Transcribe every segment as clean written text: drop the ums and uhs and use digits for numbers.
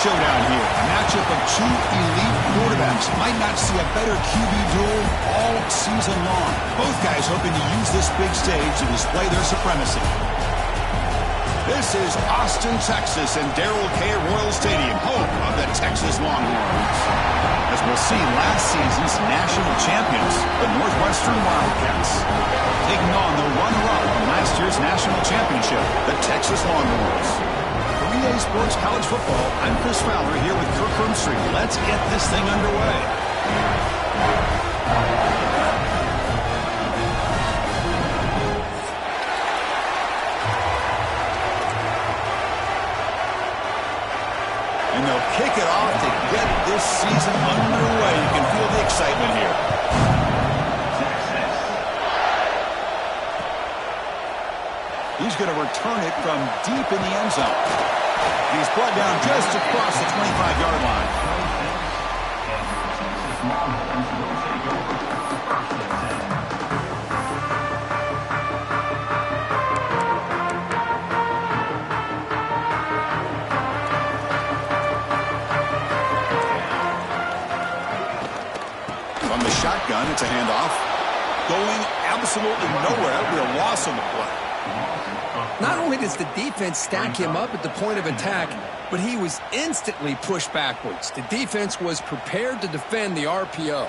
showdown here. A matchup of two elite quarterbacks. Might not see a better QB duel all season long. Both guys hoping to use this big stage to display their supremacy. This is Austin, Texas, and Darrell K. Royal Stadium, home of the Texas Longhorns. As we'll see, last season's national champions, the Northwestern Wildcats, taking on the runner-up from last year's national championship, the Texas Longhorns. For EA Sports College Football, I'm Chris Fowler here with Kirk Herbstreit. Let's get this thing underway. And they'll kick it off to get this season underway. You can feel the excitement here. He's going to return it from deep in the end zone. He's brought down just across the 25-yard line. From the shotgun, it's a handoff. Going absolutely nowhere. Real loss on the play. Not only does the defense stack him up at the point of attack, but he was instantly pushed backwards. The defense was prepared to defend the RPO.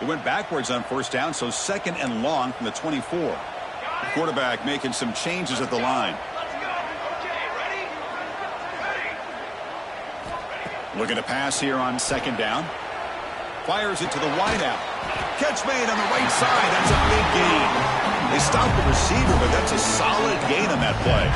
It went backwards on first down, so second and long from the 24. The quarterback making some changes at the line. Looking to pass here on second down. Fires it to the wideout. Catch made on the right side. That's a big gain. They stopped the receiver, but that's a solid gain on that play.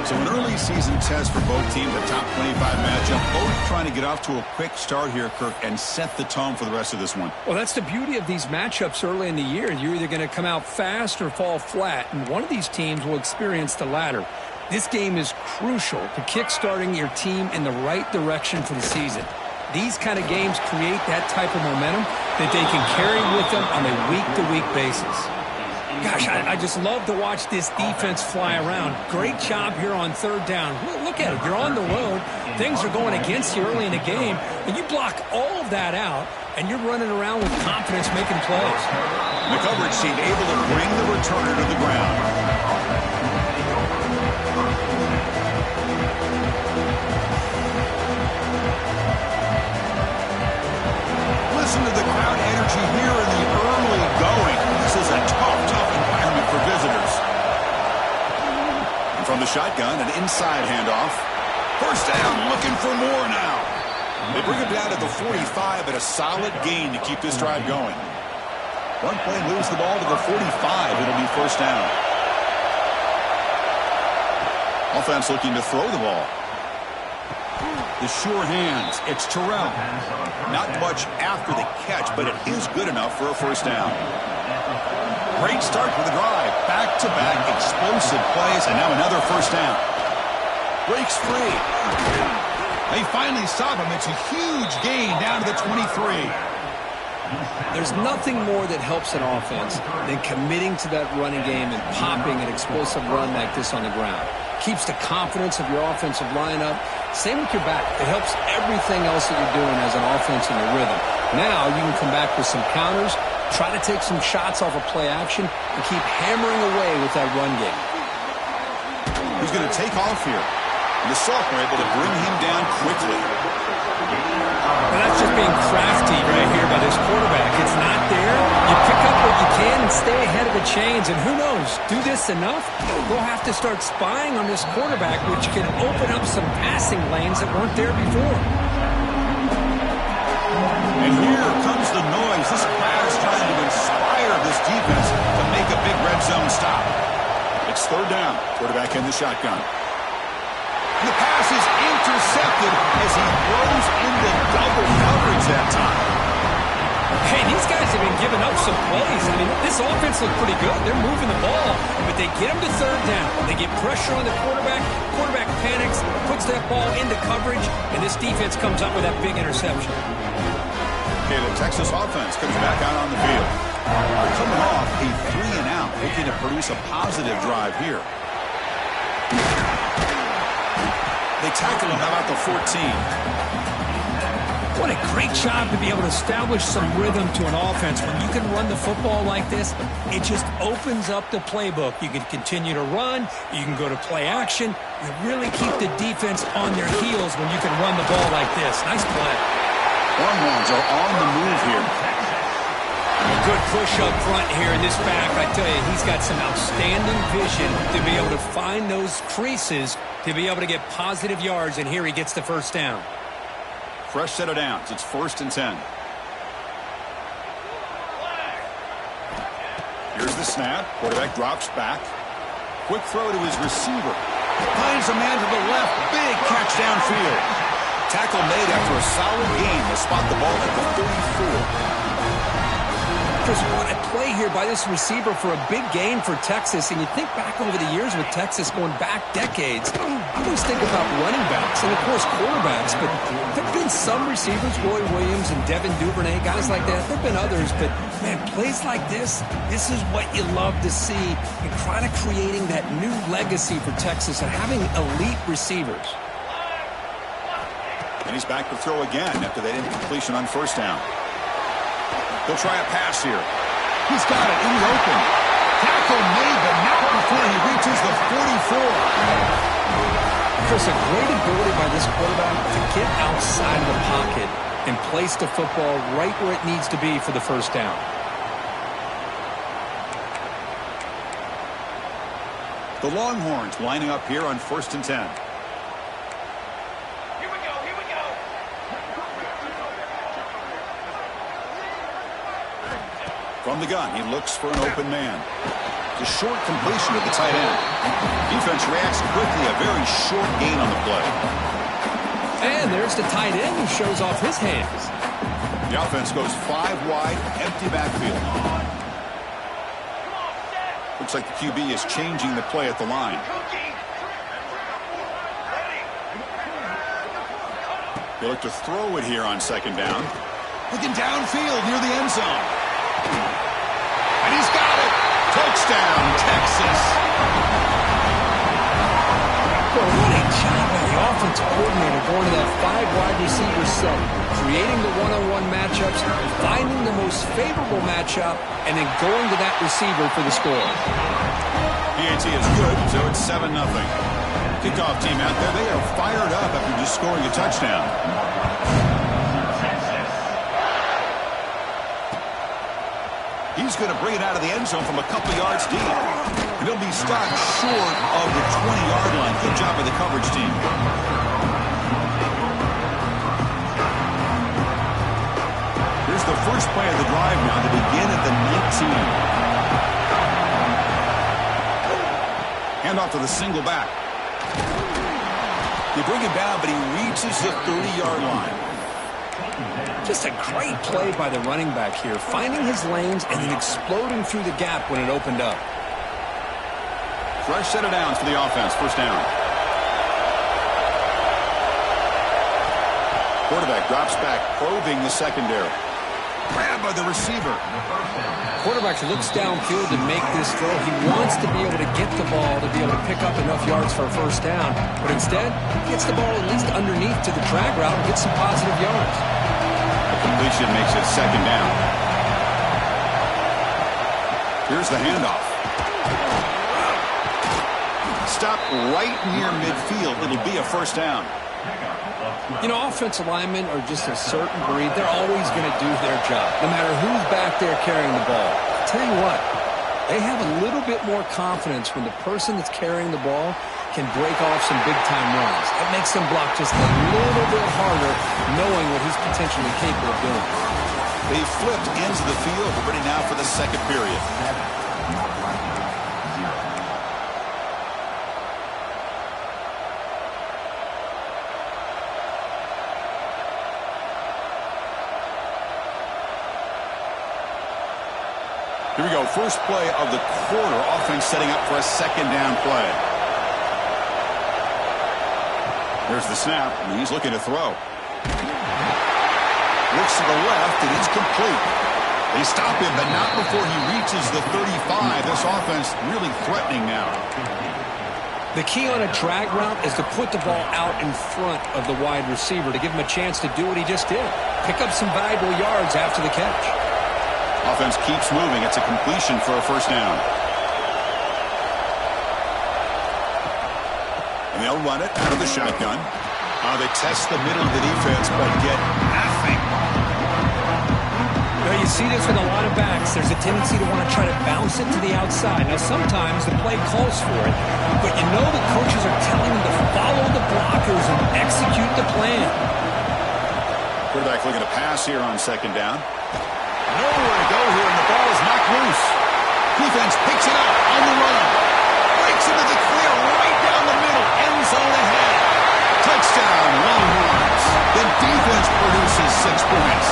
So an early season test for both teams, a top 25 matchup. Both trying to get off to a quick start here, Kirk, and set the tone for the rest of this one. Well, that's the beauty of these matchups early in the year. You're either going to come out fast or fall flat, and one of these teams will experience the latter. This game is crucial to kick-starting your team in the right direction for the season. These kind of games create that type of momentum that they can carry with them on a week-to-week basis. Gosh, I just love to watch this defense fly around. Great job here on third down. Look at it. You're on the road. Things are going against you early in the game, and you block all of that out, and you're running around with confidence making plays. The coverage team able to bring the returner to the ground. Listen to the crowd energy here in the early going. This is a tough environment for visitors. And from the shotgun, an inside handoff. First down, looking for more now. They bring him down to the 45, but a solid gain to keep this drive going. One play, moves the ball to the 45. It'll be first down. Offense looking to throw the ball. The sure hands. It's Terrell. Not much after the catch, but it is good enough for a first down. Great start for the drive. Back-to-back explosive plays, and now another first down. Breaks free. They finally stop him. It's a huge gain down to the 23. There's nothing more that helps an offense than committing to that running game and popping an explosive run like this on the ground. Keeps the confidence of your offensive lineup. Same with your back. It helps everything else that you're doing as an offense in the rhythm. Now you can come back with some counters, try to take some shots off of play action, and keep hammering away with that run game. He's going to take off here. And the sophomore able to bring him down quickly. And that's just being crafty right here by this quarterback. It's not there. You pick up what you can and stay ahead of the chains. And who knows, do this enough, we'll have to start spying on this quarterback, which can open up some passing lanes that weren't there before. And here comes the noise. This crowd is trying to inspire this defense to make a big red zone stop. It's third down. Quarterback in the shotgun. The pass is intercepted as he throws into double coverage that time. Hey, these guys have been giving up some plays. I mean, this offense looked pretty good. They're moving the ball, but they get him to third down. They get pressure on the quarterback. Quarterback panics, puts that ball into coverage, and this defense comes up with that big interception. Okay, the Texas offense comes back out on the field. Coming off a 3-and-out, looking to produce a positive drive here. They tackle him about the 14. What a great job to be able to establish some rhythm to an offense. When you can run the football like this, it just opens up the playbook. You can continue to run. You can go to play action. You really keep the defense on their heels when you can run the ball like this. Nice play. Longhorns are on the move here. A good push up front here in this back. I tell you, he's got some outstanding vision to be able to find those creases, to be able to get positive yards, and here he gets the first down. Fresh set of downs. It's 1st and 10. Here's the snap. Quarterback drops back. Quick throw to his receiver. Finds a man to the left. Big catch downfield. Tackle made after a solid gain to spot the ball at the 34. Chris, what a play here by this receiver for a big gain for Texas. And you think back over the years with Texas going back decades, I always think about running backs and, of course, quarterbacks. But there have been some receivers, Roy Williams and Devin Duvernay, guys like that. There have been others. But, man, plays like this is what you love to see and kind of creating that new legacy for Texas and having elite receivers. And he's back to throw again after that incompletion on 1st down. He'll try a pass here. He's got it in the open. Tackle made, but not before he reaches the 44. Chris, a great ability by this quarterback to get outside of the pocket and place the football right where it needs to be for the first down. The Longhorns lining up here on 1st and 10. From the gun, he looks for an open man. The short completion of the tight end. Defense reacts quickly, a very short gain on the play. And there's the tight end who shows off his hands. The offense goes 5 wide, empty backfield. Looks like the QB is changing the play at the line. They look to throw it here on 2nd down. Looking downfield near the end zone. And he's got it. Touchdown, Texas. Well, what a job by the offensive coordinator going to that 5 wide receiver set, creating the one-on-one matchups, finding the most favorable matchup, and then going to that receiver for the score. PAT is good, so it's 7-0. Kickoff team out there, they are fired up after just scoring a touchdown. He's going to bring it out of the end zone from a couple yards deep. And he'll be stopped short of the 20-yard line. Good job by the coverage team. Here's the first play of the drive now to begin at the 19. Hand off to the single back. They bring him down, but he reaches the 30-yard line. Just a great play by the running back here, finding his lanes and then exploding through the gap when it opened up. Fresh set of downs for the offense. 1st down. Quarterback drops back, probing the secondary. Grabbed by the receiver. Quarterback looks downfield to make this throw. He wants to be able to get the ball to be able to pick up enough yards for a 1st down, but instead gets the ball at least underneath to the drag route and gets some positive yards. Completion makes it 2nd down. Here's the handoff. Stop right near midfield. It'll be a 1st down. You know, offensive linemen are just a certain breed. They're always going to do their job, no matter who's back there carrying the ball. I'll tell you what, they have a little bit more confidence when the person that's carrying the ball can break off some big-time runs. It makes them block just a little bit harder, knowing what he's potentially capable of doing. They flipped ends of the field. We're ready now for the 2nd period. Here we go. First play of the quarter. Offense setting up for a 2nd down play. There's the snap, and he's looking to throw. Looks to the left, and it's complete. They stop him, but not before he reaches the 35. This offense really threatening now. The key on a drag route is to put the ball out in front of the wide receiver to give him a chance to do what he just did. Pick up some valuable yards after the catch. Offense keeps moving. It's a completion for a first down. And they'll run it out of the shotgun. They test the middle of the defense, but get nothing. Now, you see this with a lot of backs. There's a tendency to want to try to bounce it to the outside. Now, sometimes the play calls for it, but you know the coaches are telling them to follow the blockers and execute the plan. Quarterback looking to pass here on second down. Nowhere to go here, and the ball is knocked loose. Defense picks it up on the run. Breaks into the clear right down the middle. End zone ahead. Touchdown, Longhorns. The defense produces 6 points.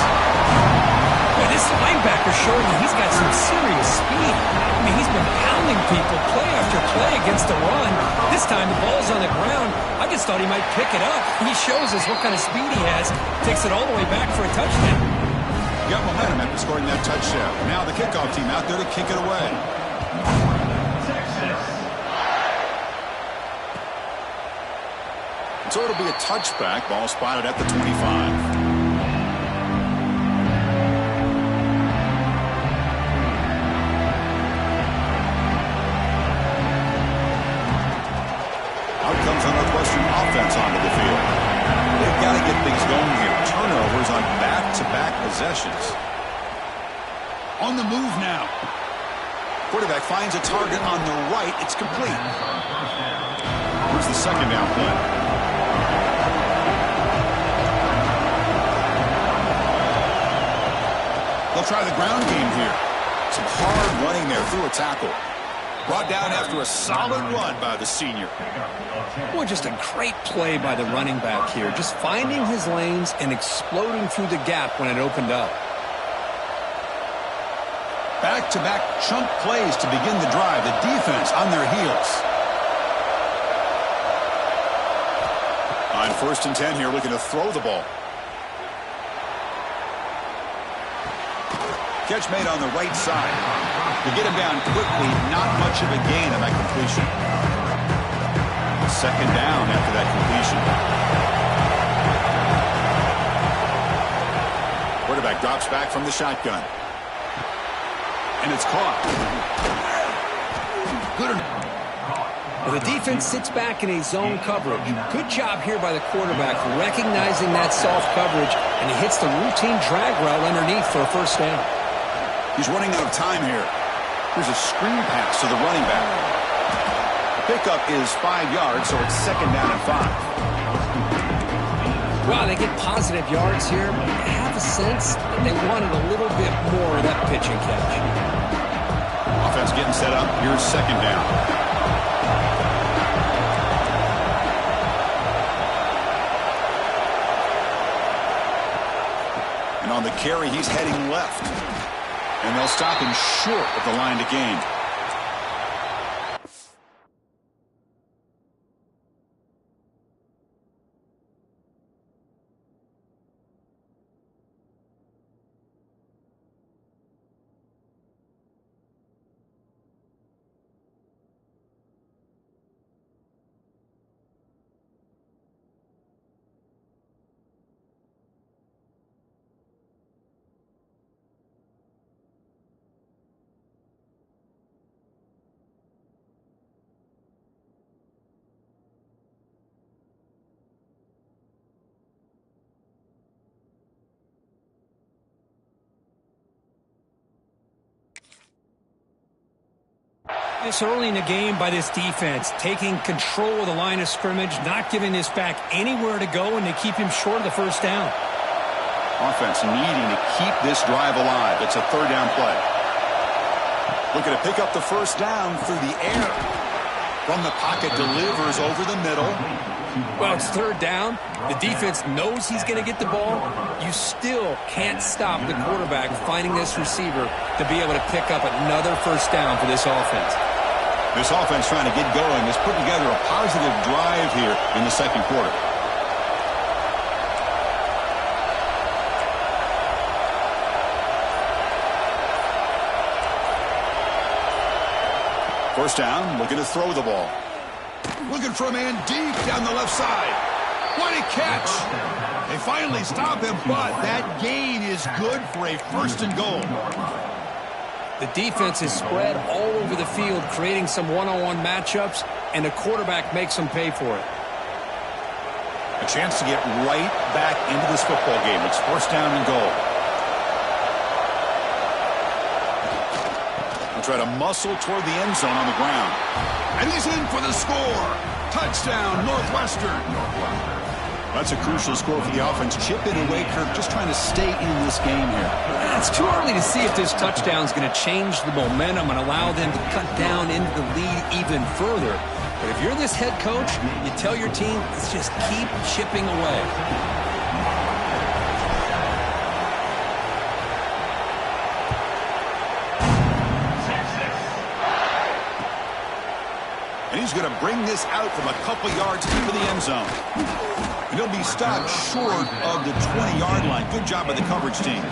Boy, this linebacker showing you he's got some serious speed. I mean, he's been pounding people play after play against the run. This time the ball's on the ground. I just thought he might pick it up. He shows us what kind of speed he has. Takes it all the way back for a touchdown. Got momentum after scoring that touchdown. Now the kickoff team out there to kick it away. So it'll be a touchback. Ball spotted at the 25. Out comes the Northwestern offense onto the field. They've got to get things going here. Turnovers on back-to-back possessions. On the move now. Quarterback finds a target on the right. It's complete. Here's the second down play. They'll try the ground game here. Some hard running there through a tackle. Brought down after a solid run by the senior. Boy, just a great play by the running back here. Just finding his lanes and exploding through the gap when it opened up. Back-to-back chunk plays to begin the drive. The defense on their heels. On 1st and 10 here, looking to throw the ball. Catch made on the right side. To get him down quickly, not much of a gain on that completion. Second down after that completion. Quarterback drops back from the shotgun. And it's caught. Good enough. Well, the defense sits back in a zone coverage. Good job here by the quarterback recognizing that soft coverage, and he hits the routine drag route underneath for a first down. He's running out of time here. Here's a screen pass to the running back. The pickup is 5 yards, so it's second down and 5. Wow, they get positive yards here. I have a sense that they wanted a little bit more of that pitch and catch. Offense getting set up. Here's second down. And on the carry, he's heading left. And they'll stop him short of the line to gain. This early in the game by this defense, taking control of the line of scrimmage, not giving this back anywhere to go, and they keep him short of the first down. Offense needing to keep this drive alive. It's a third down play. Looking to pick up the first down through the air. From the pocket, delivers over the middle. Well, it's third down. The defense knows he's going to get the ball. You still can't stop the quarterback finding this receiver to be able to pick up another first down for this offense. This offense trying to get going has put together a positive drive here in the second quarter. First down, looking to throw the ball. Looking for a man deep down the left side. What a catch! They finally stop him, but that gain is good for a first and goal. The defense is spread all over the field, creating some one-on-one matchups, and the quarterback makes them pay for it. A chance to get right back into this football game. It's first down and goal. He'll try to muscle toward the end zone on the ground. And he's in for the score. Touchdown, Northwestern. That's a crucial score for the offense. Chipping away, Kirk, just trying to stay in this game here. It's too early to see if this touchdown is going to change the momentum and allow them to cut down into the lead even further. But if you're this head coach, you tell your team, let's just keep chipping away. And he's going to bring this out from a couple yards into the end zone. And he'll be stopped short of the 20-yard line. Good job by the coverage team.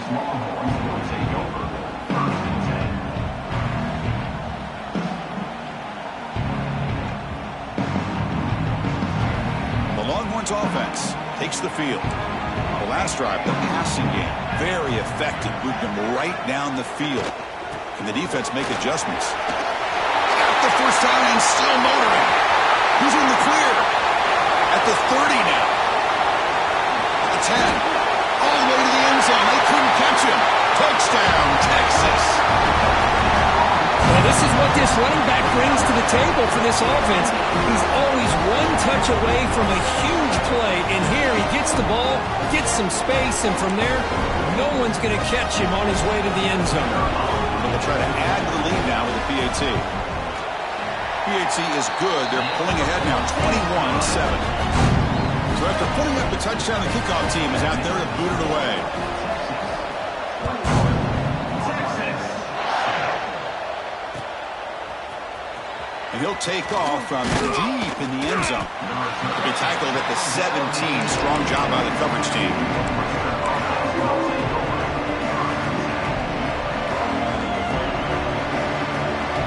The Longhorns offense takes the field. The last drive, the passing game, very effective. Moved them right down the field. And the defense make adjustments. Got the first down and still motoring. Who's in the clear? At the 30 now. 10. All the way to the end zone. They couldn't catch him. Touchdown, Texas. Well, this is what this running back brings to the table for this offense. He's always one touch away from a huge play. And here he gets the ball, gets some space, and from there, no one's going to catch him on his way to the end zone. And they'll try to add to the lead now with the PAT. PAT is good. They're pulling ahead now, 21-7. So after putting up the touchdown, the kickoff team is out there to boot it away. And he'll take off from deep in the end zone. He'll be tackled at the 17. Strong job by the coverage team.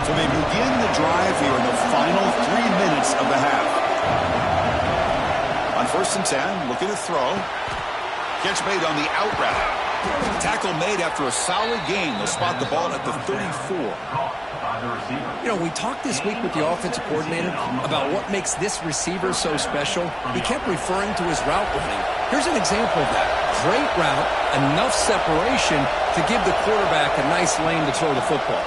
So they begin the drive here in the final 3 minutes of the half. On first and 10, looking to throw. Catch made on the out route. Tackle made after a solid gain. They'll spot the ball at the 34. You know, we talked this week with the offensive coordinator about what makes this receiver so special. He kept referring to his route running. Here's an example of that. Great route, enough separation to give the quarterback a nice lane to throw the football.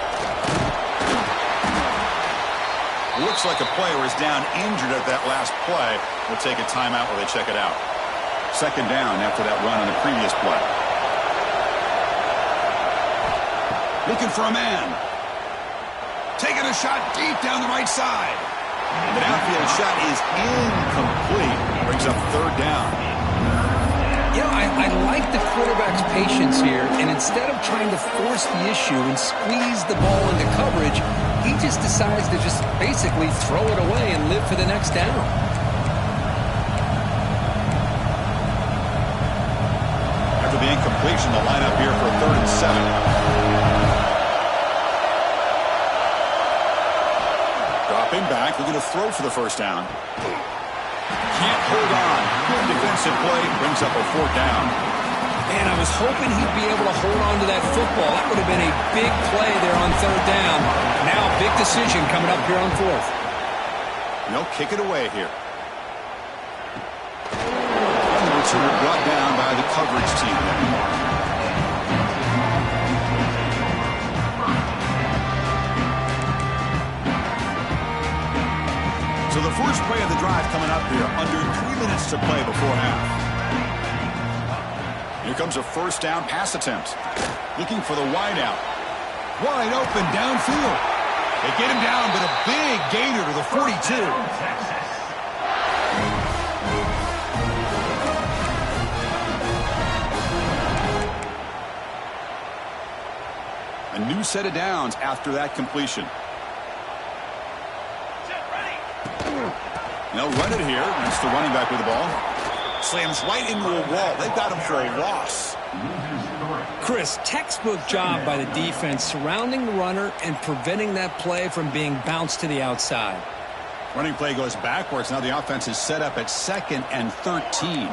Looks like a player is down injured at that last play. We'll take a timeout while they check it out. Second down after that run on the previous play. Looking for a man. Taking a shot deep down the right side. The downfield shot is incomplete. Brings up third down. You know, I like the quarterback's patience here, and instead of trying to force the issue and squeeze the ball into coverage, he just decides to just basically throw it away and live for the next down. After the incompletion, the lineup here for 3rd and 7. Dropping back, looking to throw for the first down. Can't hold on. Good defensive play, brings up a 4th down. Man, I was hoping he'd be able to hold on to that football. That would have been a big play there on 3rd down. Now, big decision coming up here on 4th. They'll kick it away here. And the return brought down by the coverage team. So the first play of the drive coming up here, under 3 minutes to play before half. Here comes a first down pass attempt. Looking for the wide out. Wide open downfield. They get him down, but a big gainer to the 42. A new set of downs after that completion. They'll run it here. That's the running back with the ball. Slams right into a wall. They've got him for a loss. Chris, textbook job by the defense surrounding the runner and preventing that play from being bounced to the outside. Running play goes backwards. Now the offense is set up at 2nd and 13.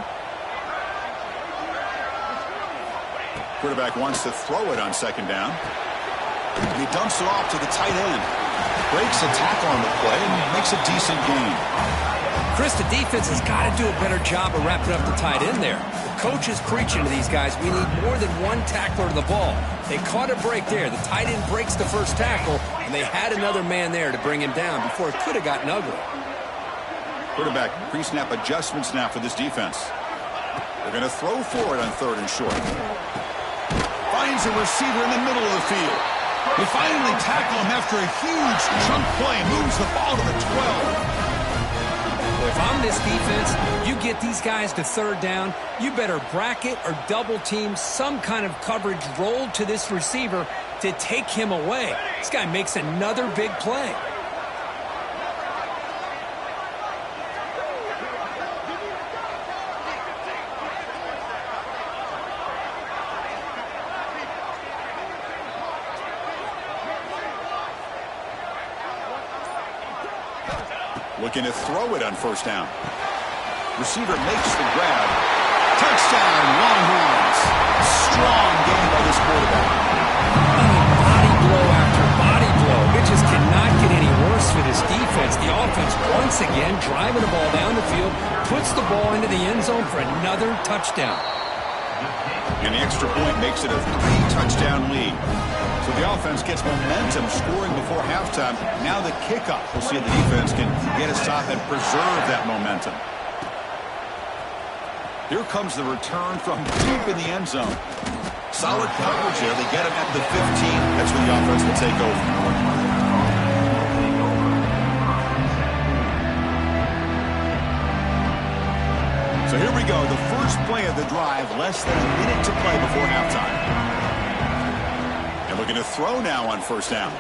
Quarterback wants to throw it on 2nd down. And he dumps it off to the tight end. Breaks a tackle on the play and makes a decent gain. Chris, the defense has got to do a better job of wrapping up the tight end there. The coach is preaching to these guys, we need more than one tackler to the ball. They caught a break there. The tight end breaks the first tackle, and they had another man there to bring him down before it could have gotten ugly. Quarterback pre-snap adjustments now for this defense. They're going to throw for it on 3rd and short. Finds a receiver in the middle of the field. They finally tackle him after a huge chunk play. Moves the ball to the 12. If I'm this defense, you get these guys to 3rd down, you better bracket or double team some kind of coverage rolled to this receiver to take him away. This guy makes another big play. Looking to throw it on 1st down. Receiver makes the grab. Touchdown, Longhorns. Strong game by this quarterback. Body blow after body blow. It just cannot get any worse for this defense. The offense, once again, driving the ball down the field, puts the ball into the end zone for another touchdown. And the extra point makes it a 3-touchdown lead. So the offense gets momentum, scoring before halftime. Now the kickoff. We'll see if the defense can get a stop and preserve that momentum. Here comes the return from deep in the end zone. Solid coverage here. They get him at the 15. That's where the offense will take over. So here we go. The first play of the drive. Less than a minute to play before halftime. And looking to throw now on 1st down.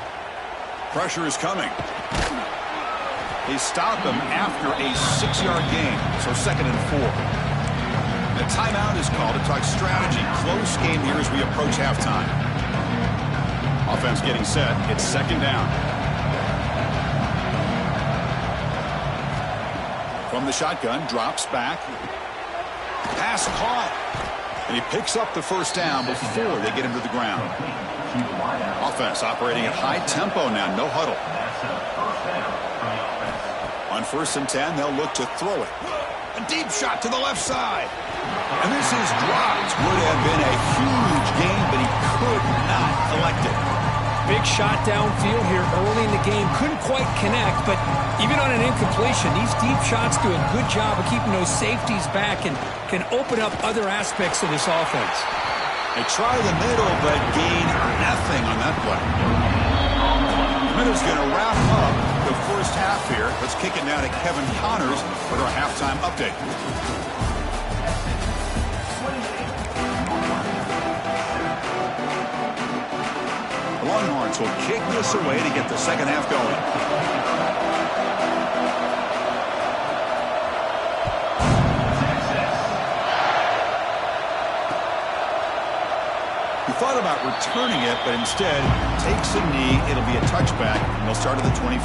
Pressure is coming. They stop him after a 6-yard gain. So 2nd and 4. The timeout is called to talk strategy. Close game here as we approach halftime. Offense getting set. It's 2nd down. From the shotgun, drops back. Pass caught. And he picks up the 1st down before they get him to the ground. Offense operating at high tempo now. No huddle. On 1st and 10, they'll look to throw it. A deep shot to the left side. And this is dropped. Would have been a huge gain, but he could not collect it. Big shot downfield here early in the game. Couldn't quite connect, but even on an incompletion, these deep shots do a good job of keeping those safeties back and can open up other aspects of this offense. They try the middle, but gain nothing on that play. The Minnows going to wrap up the first half here. Let's kick it now to Kevin Connors for our halftime update. The Longhorns will kick this away to get the second half going. Thought about returning it, but instead takes a knee. It'll be a touchback, and they'll start at the 25.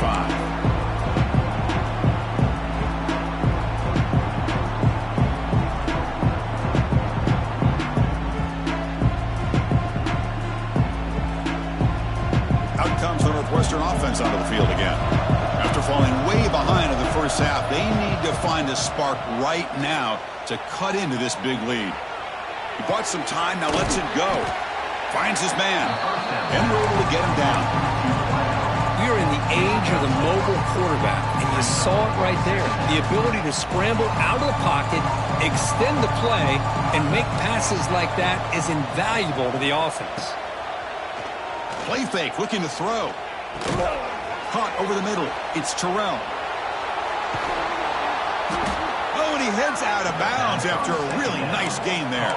Out comes the Northwestern offense onto the field again. After falling way behind in the first half, they need to find a spark right now to cut into this big lead. He bought some time, now lets it go. Finds his man, and we're able to get him down. We are in the age of the mobile quarterback, and you saw it right there. The ability to scramble out of the pocket, extend the play, and make passes like that is invaluable to the offense. Play fake, looking to throw. Caught over the middle. It's Terrell. Oh, and he heads out of bounds after a really nice gain there.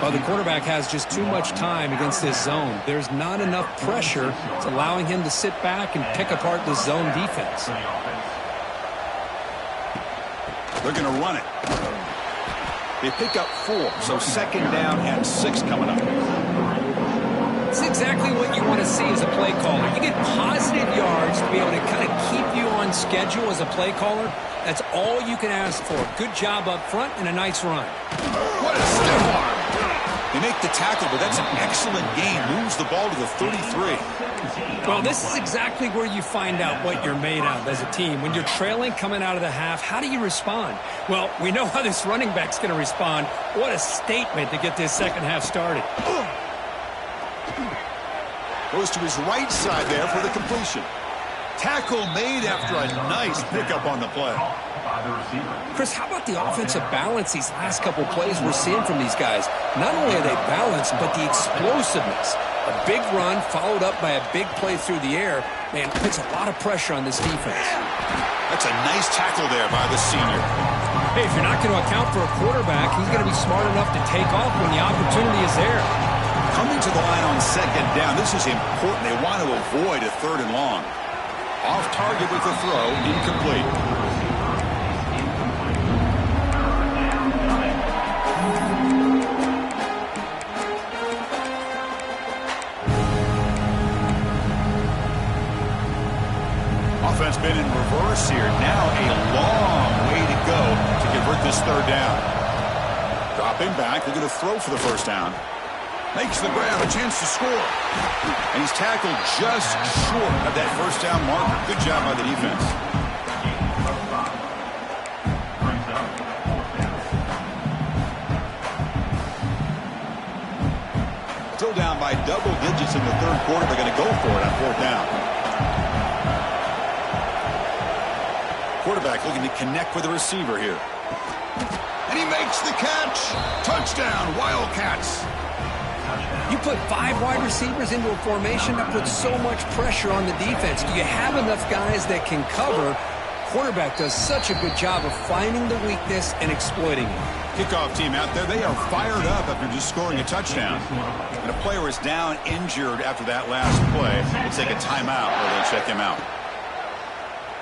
Well, the quarterback has just too much time against this zone. There's not enough pressure. It's allowing him to sit back and pick apart the zone defense. They're going to run it. They pick up 4, so 2nd down and 6 coming up. It's exactly what you want to see as a play caller. You get positive yards to be able to kind of keep you on schedule as a play caller. That's all you can ask for. Good job up front and a nice run. What a stiff arm. They make the tackle, but that's an excellent gain. Moves the ball to the 33. Well, this is exactly where you find out what you're made of as a team. When you're trailing coming out of the half, how do you respond? Well, we know how this running back's going to respond. What a statement to get this second half started. Goes to his right side there for the completion. Tackle made after a nice pickup on the play. Chris, how about the offensive balance these last couple plays we're seeing from these guys? Not only are they balanced, but the explosiveness. A big run followed up by a big play through the air. Man, puts a lot of pressure on this defense. That's a nice tackle there by the senior. Hey, if you're not going to account for a quarterback, he's going to be smart enough to take off when the opportunity is there. Coming to the line on second down, this is important. They want to avoid a third and long. Off target with the throw, incomplete. Offense been in reverse here. Now a long way to go to convert this third down. Dropping back, they're going to throw for the first down. Makes the grab, a chance to score. And he's tackled just short of that first down marker. Good job by the defense. Still down by double digits in the third quarter. They're going to go for it on fourth down. Quarterback looking to connect with the receiver here. And he makes the catch. Touchdown, Wildcats. You put 5 wide receivers into a formation, that puts so much pressure on the defense. Do you have enough guys that can cover? Quarterback does such a good job of finding the weakness and exploiting it. Kickoff team out there, they are fired up after just scoring a touchdown. And a player is down injured after that last play. We'll take a timeout while they check him out.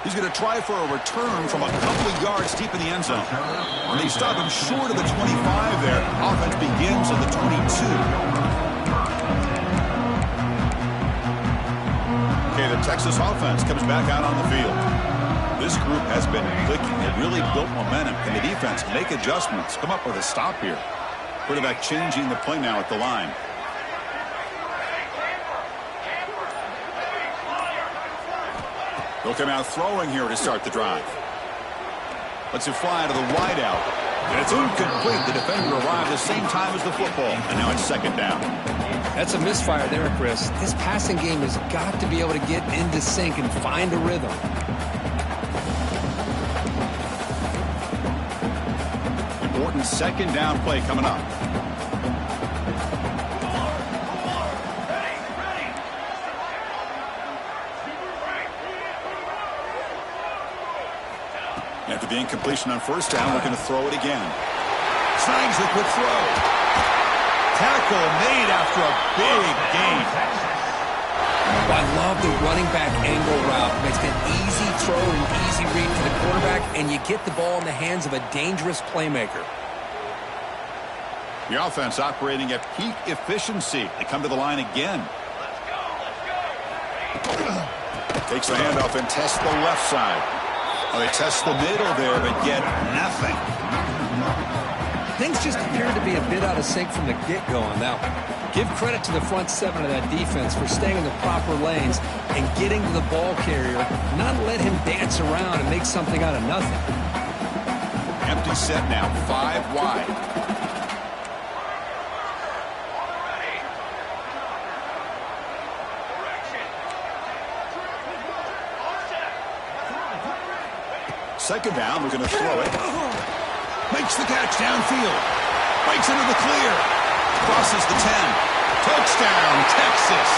He's going to try for a return from a couple of yards deep in the end zone. And they stop him short of the 25 there. Offense begins at the 22. Okay, the Texas offense comes back out on the field. This group has been clicking. They really built momentum. Can the defense make adjustments? Come up with a stop here. Quarterback changing the play now at the line. They'll come out throwing here to start the drive. Lets it fly to the wideout. And it's incomplete. The defender arrived the same time as the football. And now it's second down. That's a misfire there, Chris. This passing game has got to be able to get into sync and find a rhythm. Important second down play coming up. After the incompletion on first down, we're going to throw it again. Snags the quick throw. Tackle made after a big gain. I love the running back angle route. Makes an easy throw and easy read for the quarterback, and you get the ball in the hands of a dangerous playmaker. The offense operating at peak efficiency. They come to the line again. Takes the handoff and tests the left side. Well, they test the middle there, but get nothing. Things just appeared to be a bit out of sync from the get-go on that one. Give credit to the front seven of that defense for staying in the proper lanes and getting to the ball carrier, not let him dance around and make something out of nothing. Empty set now, 5 wide. Second down, we're going to throw it. Makes the catch downfield. Breaks into the clear. Crosses the 10. Touchdown, Texas.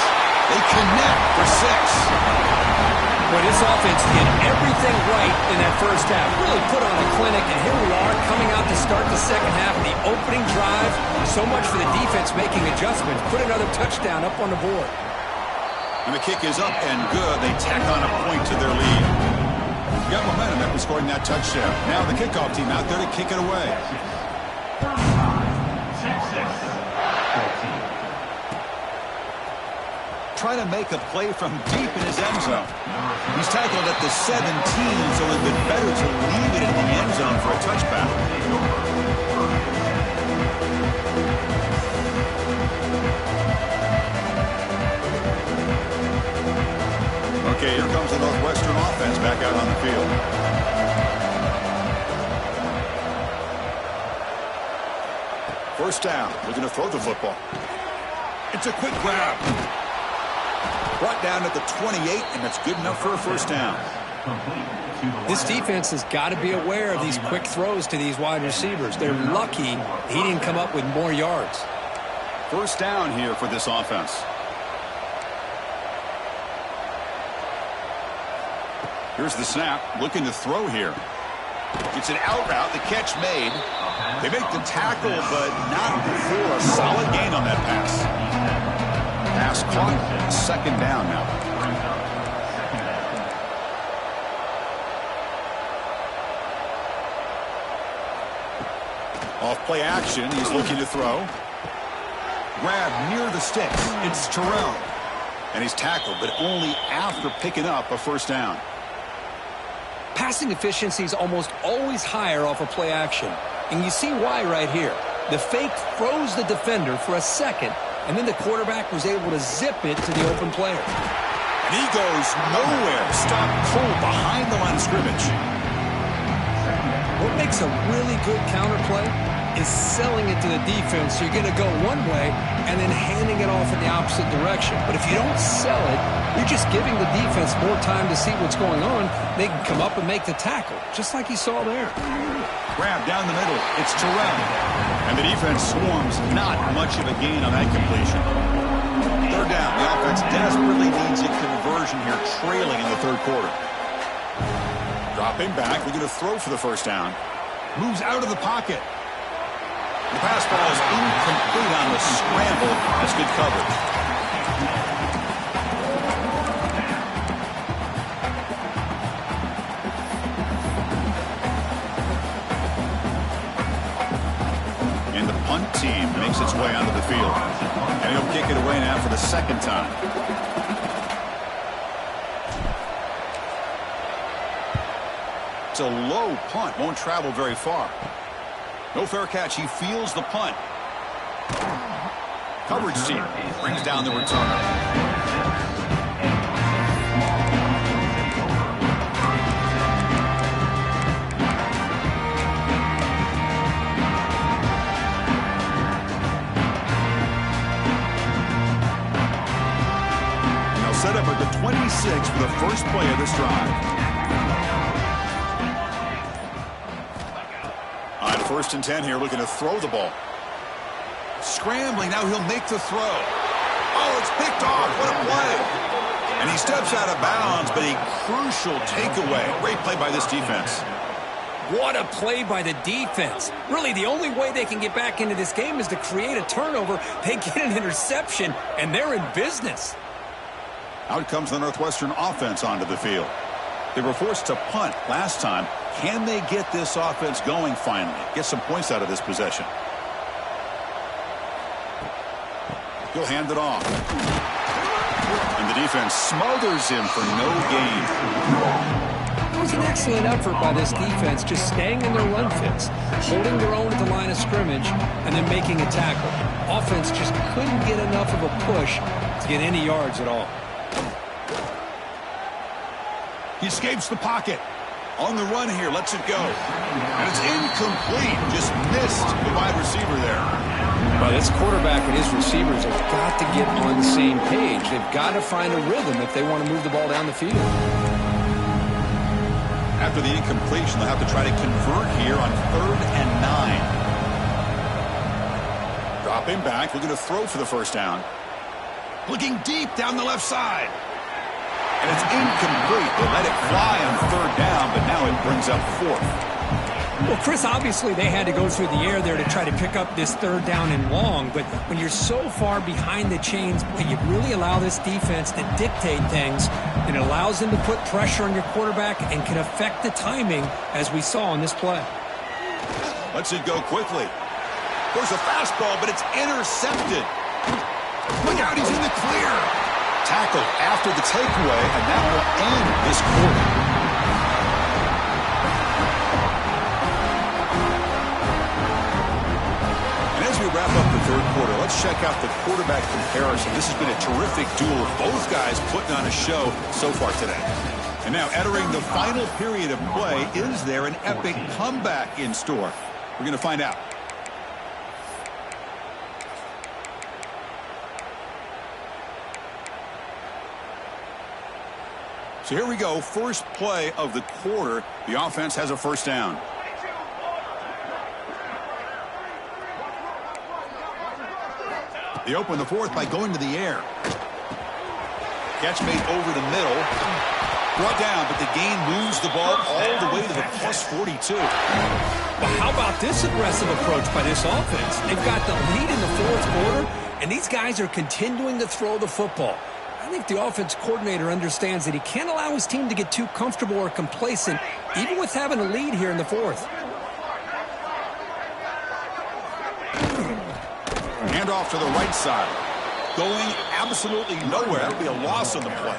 They connect for 6. Boy, this offense did everything right in that first half. Really put on a clinic, and here we are coming out to start the second half. The opening drive, so much for the defense making adjustments. Put another touchdown up on the board. And the kick is up and good. They tack on a point to their lead. Got momentum after scoring that touchdown. Now the kickoff team out there to kick it away. trying to make a play from deep in his end zone. He's tackled at the 17, so it would have been better to leave it in the end zone for a touchback. Okay, here comes the Northwestern offense back out on the field. First down. We're going to throw the football. It's a quick grab. Brought down at the 28, and that's good enough for a first down. This defense has got to be aware of these quick throws to these wide receivers. They're lucky he didn't come up with more yards. First down here for this offense. Here's the snap. Looking to throw here. It's an out route. The catch made. They make the tackle, but not for a solid gain on that pass. Pass caught. Second down now. Off play action. He's looking to throw. Grab near the sticks. It's Terrell. And he's tackled, but only after picking up a first down. Passing efficiency is almost always higher off of play action. And you see why right here. The fake froze the defender for a second, and then the quarterback was able to zip it to the open player. And he goes nowhere. Stop cold behind the line of scrimmage. What makes a really good counter play is selling it to the defense. So you're going to go one way and then handing it off in the opposite direction. But if you don't sell it, you're just giving the defense more time to see what's going on. They can come up and make the tackle, just like you saw there. Grab down the middle. It's Terrell. And the defense swarms. Not much of a gain on that completion. Third down. The offense desperately needs a conversion here, trailing in the third quarter. Dropping back. We're going to throw for the first down. Moves out of the pocket. The pass ball is incomplete on the scramble. That's good coverage. And the punt team makes its way onto the field. And he'll kick it away now for the second time. It's a low punt. Won't travel very far. No fair catch. He feels the punt. Coverage team brings down the returner. And they'll set up at the 26 for the first play of this drive. First and 10 here, looking to throw the ball. Scrambling, now he'll make the throw. Oh, it's picked off. What a play. And he steps out of bounds, but a crucial takeaway. Great play by this defense. What a play by the defense. Really, the only way they can get back into this game is to create a turnover. They get an interception, and they're in business. Out comes the Northwestern offense onto the field. They were forced to punt last time. Can they get this offense going finally? Get some points out of this possession. He'll hand it off. And the defense smothers him for no gain. It was an excellent effort by this defense, just staying in their run fits, holding their own at the line of scrimmage, and then making a tackle. Offense just couldn't get enough of a push to get any yards at all. He escapes the pocket. On the run here, lets it go. And it's incomplete. Just missed the wide receiver there. Well, this quarterback and his receivers have got to get on the same page. They've got to find a rhythm if they want to move the ball down the field. After the incompletion, they'll have to try to convert here on 3rd and 9. Dropping back. We're going to throw for the first down. Looking deep down the left side. And it's incomplete. They let it fly on 3rd down, but now it brings up 4th. Well, Chris, obviously they had to go through the air there to try to pick up this 3rd down and long, but when you're so far behind the chains, you really allow this defense to dictate things, and it allows them to put pressure on your quarterback and can affect the timing, as we saw in this play. Lets it go quickly. There's a fastball, but it's intercepted. Look out, he's in the clear. Tackle after the takeaway, and that will end this quarter. And as we wrap up the third quarter, let's check out the quarterback comparison. This has been a terrific duel. Both guys putting on a show so far today. And now entering the final period of play, is there an epic comeback in store? We're going to find out. So here we go, first play of the quarter. The offense has a first down. They open the fourth by going to the air. Catch made over the middle. Brought down, but the gain moves the ball all the way to the plus 42. Well, how about this aggressive approach by this offense? They've got the lead in the fourth quarter, and these guys are continuing to throw the football. I think the offense coordinator understands that he can't allow his team to get too comfortable or complacent, even with having a lead here in the fourth. Hand off to the right side. Going absolutely nowhere. That'll be a loss on the play.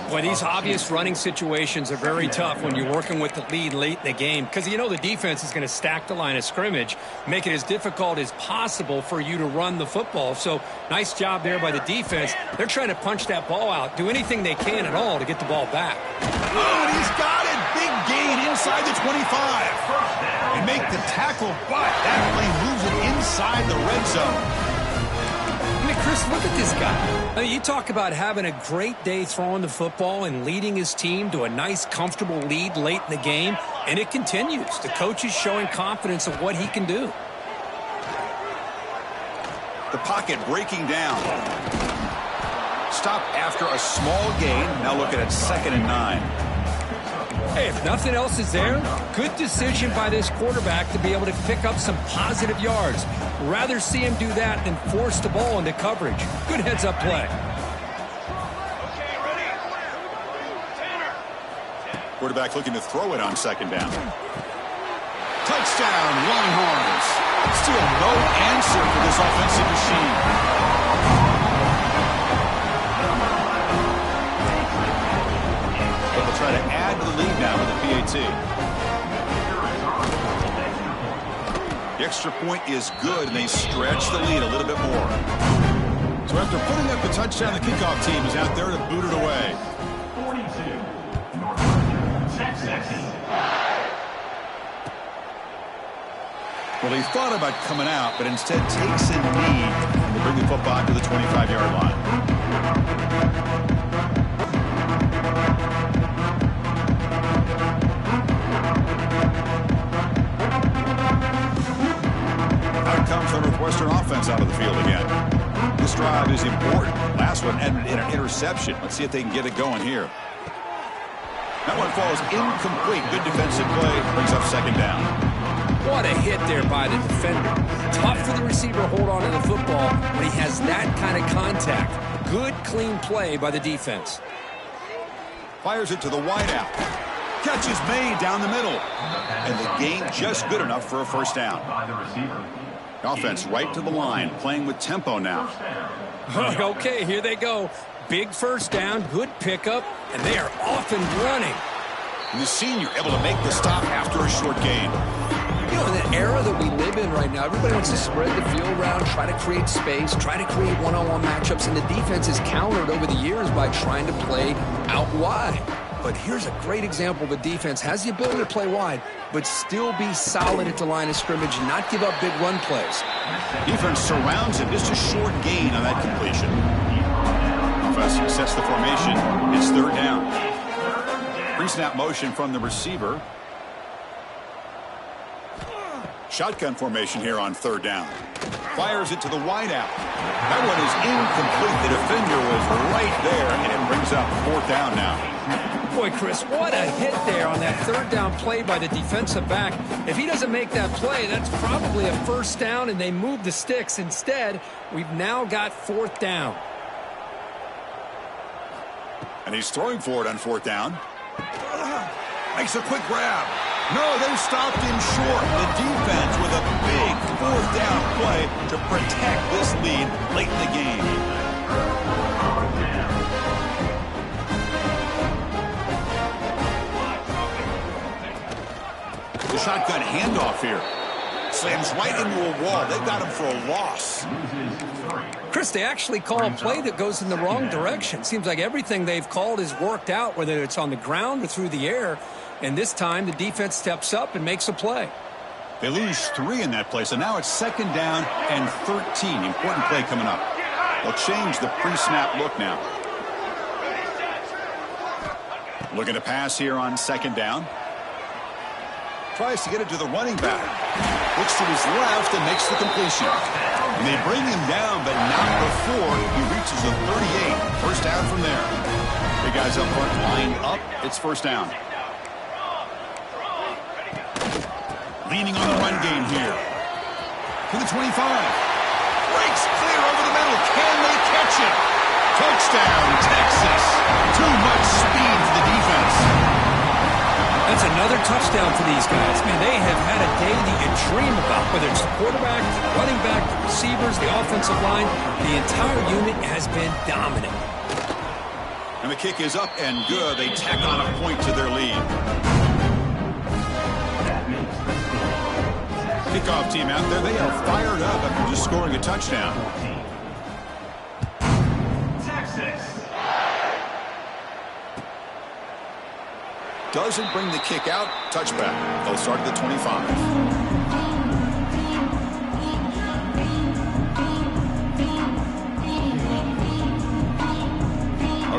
Boy, these obvious running situations are very tough when you're working with the lead late in the game, because you know the defense is going to stack the line of scrimmage, make it as difficult as possible for you to run the football. So nice job there by the defense. They're trying to punch that ball out, do anything they can at all to get the ball back. Oh, and he's got it. Big gain inside the 25. And make the tackle, but that play moves it inside the red zone. I mean, Chris, look at this guy. I mean, you talk about having a great day throwing the football and leading his team to a nice, comfortable lead late in the game, and it continues. The coach is showing confidence of what he can do. The pocket breaking down. Stop after a small gain. Now looking at 2nd and 9. Hey, if nothing else is there, good decision by this quarterback to be able to pick up some positive yards. Rather see him do that than force the ball into coverage. Good heads-up play. Quarterback looking to throw it on 2nd down. Touchdown, Longhorns. Still no answer for this offensive machine. But they'll try to add to the lead now with the PAT. The extra point is good, and they stretch the lead a little bit more. So after putting up the touchdown, the kickoff team is out there to boot it away. 42. Well, he thought about coming out, but instead takes a knee to bring the football to the 25-yard line. Out comes the Northwestern offense out of the field again. This drive is important. Last one ended in an interception. Let's see if they can get it going here. That one falls incomplete. Good defensive play. Brings up 2nd down. What a hit there by the defender. Tough for the receiver to hold on to the football when he has that kind of contact. Good, clean play by the defense. Fires it to the wideout. Catch is made down the middle. And the gain just good enough for a first down. Offense right to the line, playing with tempo now. Okay, here they go. Big first down, good pickup, and they are off and running. And the senior able to make the stop after a short gain. You know, in the era that we live in right now, everybody wants to spread the field around, try to create space, try to create one-on-one matchups, and the defense is countered over the years by trying to play out wide. But here's a great example. The defense has the ability to play wide, but still be solid at the line of scrimmage and not give up big run plays. Defense surrounds him. Just a short gain on that completion. Offense sets the formation. It's 3rd down. Pre-snap motion from the receiver. Shotgun formation here on 3rd down. Fires it to the wideout. That one is incomplete. The defender was right there, and it brings up 4th down now. Boy, Chris, what a hit there on that 3rd down play by the defensive back. If he doesn't make that play, that's probably a first down, and they move the sticks. Instead, we've now got 4th down. And he's throwing for it on 4th down. Makes a quick grab. No, they stopped him short. The defense with a big 4th down play to protect this lead late in the game. shotgun handoff here. Slams right into a wall. They've got him for a loss. Chris, they actually call a play that goes in the wrong direction. Seems like everything they've called is worked out, whether it's on the ground or through the air. And this time, the defense steps up and makes a play. They lose 3 in that play, so now it's 2nd down and 13. Important play coming up. They'll change the pre-snap look now. Looking to pass here on 2nd down. Tries to get it to the running back. Looks to his left and makes the completion. And they bring him down, but not before he reaches the 38. First down from there. Big guys up front lined up. It's first down. Leaning on the run game here. To the 25. Breaks clear over the middle. Can they catch it? Touchdown, Texas. Too much speed for the defense. That's another touchdown for these guys. Man, they have had a day that you dream about, whether it's the quarterback, the running back, the receivers, the offensive line. The entire unit has been dominant. And the kick is up and good. They tack on a point to their lead. Kickoff team out there. They are fired up after just scoring a touchdown. Doesn't bring the kick out. Touchback. They'll start at the 25.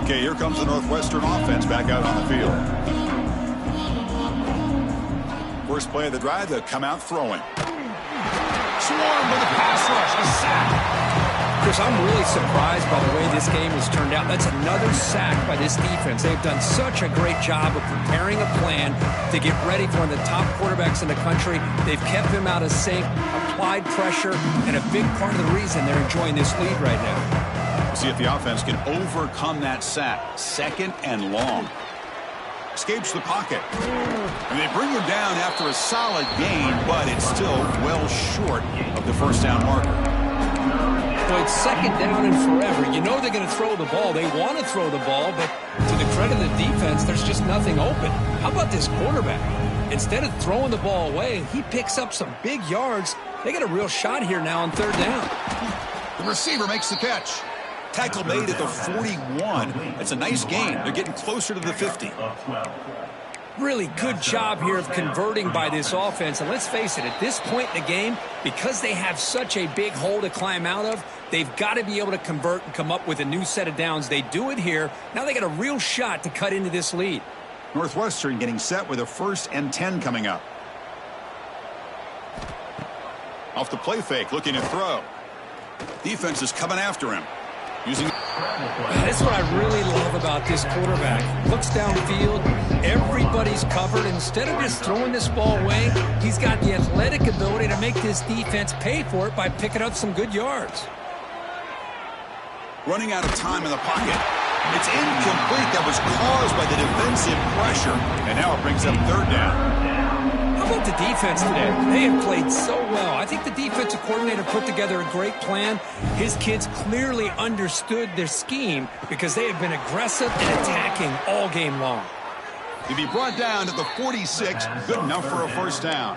Okay, here comes the Northwestern offense back out on the field. First play of the drive, they'll come out throwing. Swarm with a pass rush. A sack. Chris, I'm really surprised by the way this game has turned out. That's another sack by this defense. They've done such a great job of preparing a plan to get ready for one of the top quarterbacks in the country. They've kept him out of sync, applied pressure, and a big part of the reason they're enjoying this lead right now. We'll see if the offense can overcome that sack. 2nd and long. Escapes the pocket. And they bring him down after a solid gain, but it's still well short of the first down marker. Well, it's 2nd down and forever. You know they're going to throw the ball. They want to throw the ball, but to the credit of the defense, there's just nothing open. How about this quarterback? Instead of throwing the ball away, he picks up some big yards. They got a real shot here now on 3rd down. The receiver makes the catch. Tackle made at the 41. It's a nice gain. They're getting closer to the 50. Really good job here of converting by this offense. And let's face it, at this point in the game, because they have such a big hole to climb out of, they've got to be able to convert and come up with a new set of downs. They do it here. Now they got a real shot to cut into this lead. Northwestern getting set with a 1st and 10 coming up. Off the play fake, looking to throw. Defense is coming after him. That's what I really love about this quarterback. Looks downfield, everybody's covered. Instead of just throwing this ball away, he's got the athletic ability to make this defense pay for it by picking up some good yards. Running out of time in the pocket. It's incomplete. That was caused by the defensive pressure. And now it brings up 3rd down. How about the defense today? They have played so well. I think the defensive coordinator put together a great plan. His kids clearly understood their scheme because they have been aggressive and attacking all game long. To be brought down to the 46, good enough for a first down.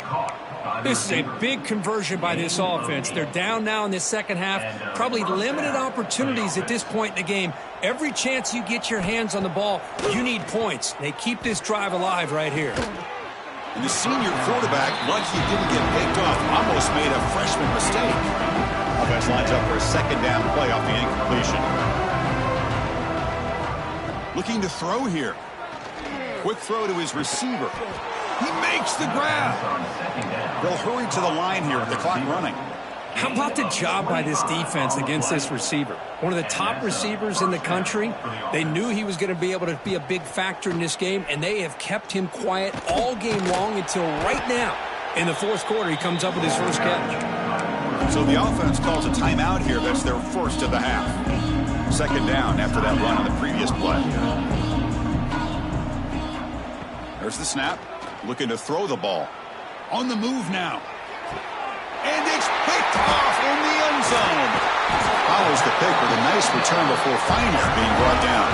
This is a big conversion by this offense. They're down now in the second half. Probably limited opportunities at this point in the game. Every chance you get your hands on the ball, you need points. They keep this drive alive right here. And the senior quarterback, lucky he didn't get picked off, almost made a freshman mistake. Offense lines up for a 2nd down play off the incompletion. Looking to throw here. Quick throw to his receiver. He makes the grab. They'll hurry to the line here with the clock running. How about the job by this defense against this receiver? One of the top receivers in the country. They knew he was going to be able to be a big factor in this game, and they have kept him quiet all game long until right now. In the 4th quarter, he comes up with his first catch. So the offense calls a timeout here. That's their first of the half. 2nd down after that run on the previous play. There's the snap. Looking to throw the ball. On the move now. And it's picked off in the end zone. Follows the pick with a nice return before finally being brought down.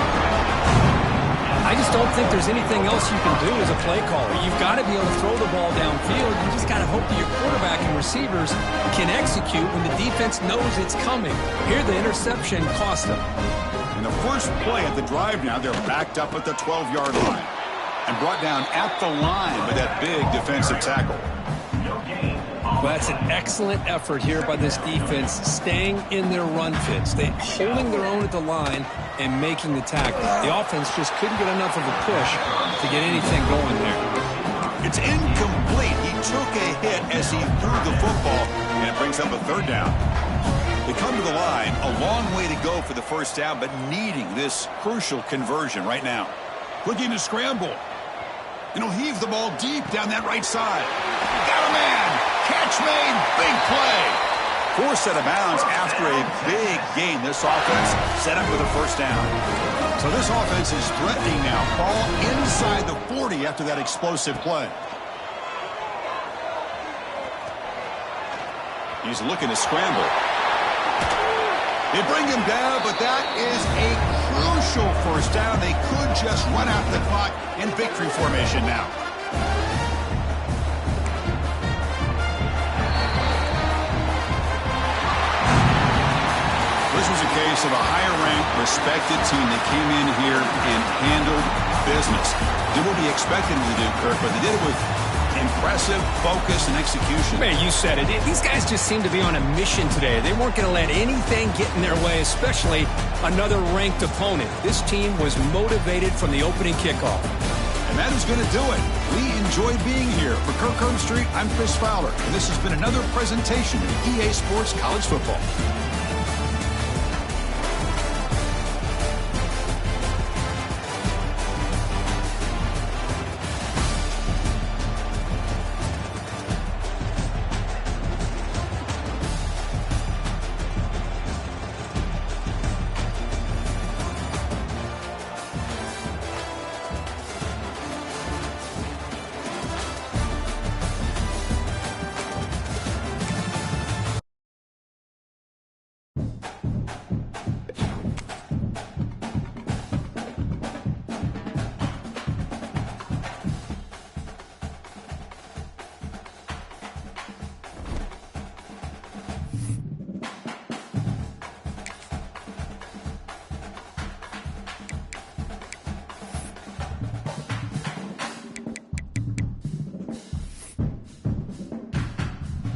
I just don't think there's anything else you can do as a play caller. You've got to be able to throw the ball downfield. You just got to hope that your quarterback and receivers can execute when the defense knows it's coming. Here, the interception cost them. In the first play of the drive now, they're backed up at the 12-yard line and brought down at the line by that big defensive tackle. Well, that's an excellent effort here by this defense, staying in their run fits. They holding their own at the line and making the tackle. The offense just couldn't get enough of a push to get anything going there. It's incomplete. He took a hit as he threw the football, and it brings up a third down. They come to the line, a long way to go for the first down, but needing this crucial conversion right now. Looking to scramble. And he'll heave the ball deep down that right side. Got a man. Catch made. Big play. Forced out of bounds after a big gain. This offense set up with a first down. So this offense is threatening now. Ball inside the 40 after that explosive play. He's looking to scramble. They bring him down, but that is a crucial first down. They could just run out the clock in victory formation now. This was a case of a higher-ranked, respected team that came in here and handled business. Did what we expected them to do, Kirk, but they did it with impressive focus and execution. Man, you said it. These guys just seem to be on a mission today. They weren't going to let anything get in their way, especially another ranked opponent. This team was motivated from the opening kickoff. And that is going to do it. We enjoyed being here. For Kirk Herbstreit, I'm Chris Fowler, and this has been another presentation of EA Sports College Football.